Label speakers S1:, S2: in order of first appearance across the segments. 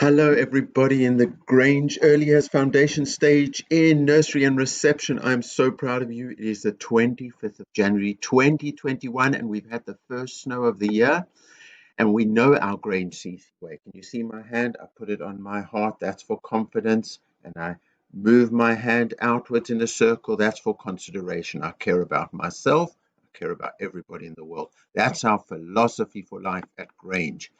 S1: Hello, everybody in the Grange Early Years Foundation stage in nursery and reception. I'm so proud of you. It is the 25th of January 2021, and we've had the first snow of the year. And we know our Grange CC way. Can you see my hand? I put it on my heart. That's for confidence. And I move my hand outwards in a circle. That's for consideration. I care about myself. I care about everybody in the world. That's our philosophy for life at Grange.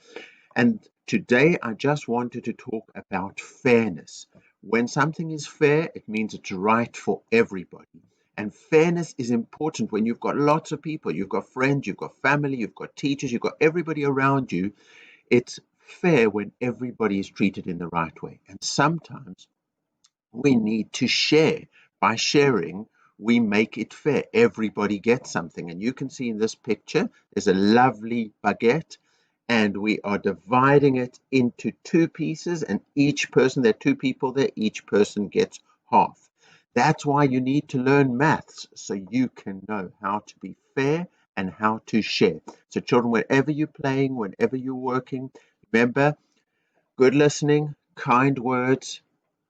S1: And today I just wanted to talk about fairness. When something is fair, it means it's right for everybody. And fairness is important when you've got lots of people, you've got friends, you've got family, you've got teachers, you've got everybody around you. It's fair when everybody is treated in the right way. And sometimes we need to share. By sharing, we make it fair. Everybody gets something. And you can see in this picture, there's a lovely baguette, and we are dividing it into two pieces, and each person, there are two people there, each person gets half. That's why you need to learn maths, so you can know how to be fair and how to share. So children, wherever you're playing, whenever you're working, remember, good listening, kind words,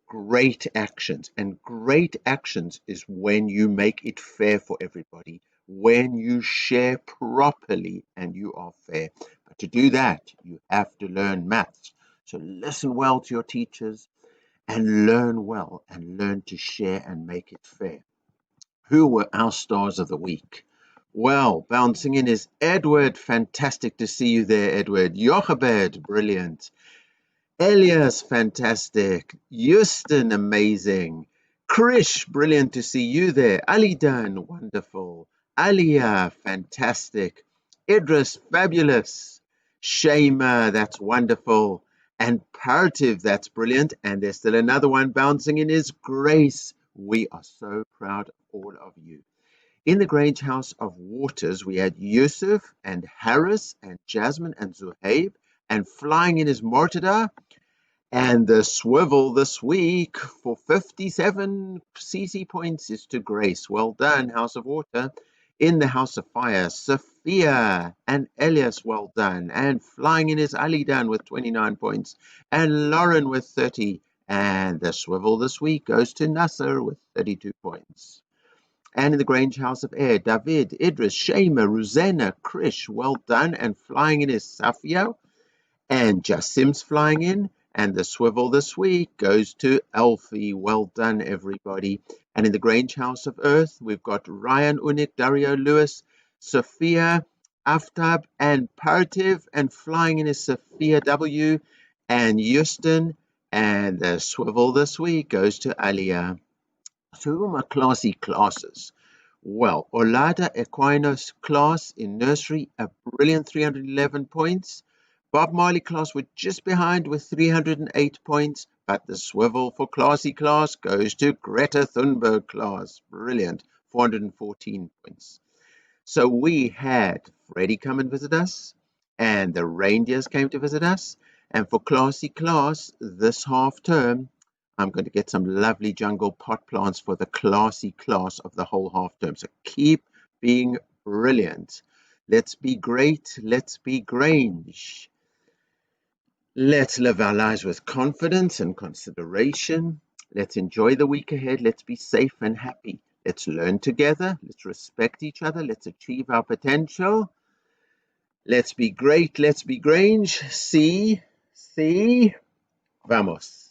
S1: great actions. And great actions is when you make it fair for everybody, when you share properly and you are fair. But to do that, you have to learn maths. So listen well to your teachers and learn well and learn to share and make it fair. Who were our stars of the week? Well, bouncing in is Edward. Fantastic to see you there, Edward. Jochebed, brilliant. Elias, fantastic. Houston, amazing. Krish, brilliant to see you there. Alidan, wonderful. Alia, fantastic. Idris, fabulous. Shema, that's wonderful. And Partiv, that's brilliant. And there's still another one bouncing in is Grace. We are so proud of all of you. In the Grange House of Waters, we had Yusuf and Harris and Jasmine and Zuhaib. And flying in is Mortada. And the swivel this week for 57 CC points is to Grace. Well done, House of Water. In the House of Fire, Sophia and Elias, well done. And flying in is Alidan with 29 points. And Lauren with 30. And the swivel this week goes to Nasser with 32 points. And in the Grange House of Air, David, Idris, Shema, Rosanna, Krish, well done. And flying in is Safia. And Jasim's flying in. And the swivel this week goes to Alfie. Well done, everybody. And in the Grange House of Earth, we've got Ryan Unik, Dario Lewis, Sophia, Aftab, and Partiv. And flying in is Sophia W. and Houston. And the swivel this week goes to Alia. So who are my classy classes? Well, Olada Equinos class in nursery, a brilliant 311 points. Bob Marley class were just behind with 308 points, but the swivel for classy class goes to Greta Thunberg class. Brilliant, 414 points. So we had Freddie come and visit us, and the reindeers came to visit us. And for classy class this half term, I'm going to get some lovely jungle pot plants for the classy class of the whole half term. So keep being brilliant. Let's be great. Let's be Grange. Let's live our lives with confidence and consideration. Let's enjoy the week ahead. Let's be safe and happy. Let's learn together. Let's respect each other. Let's achieve our potential. Let's be great. Let's be Grange. See, vamos.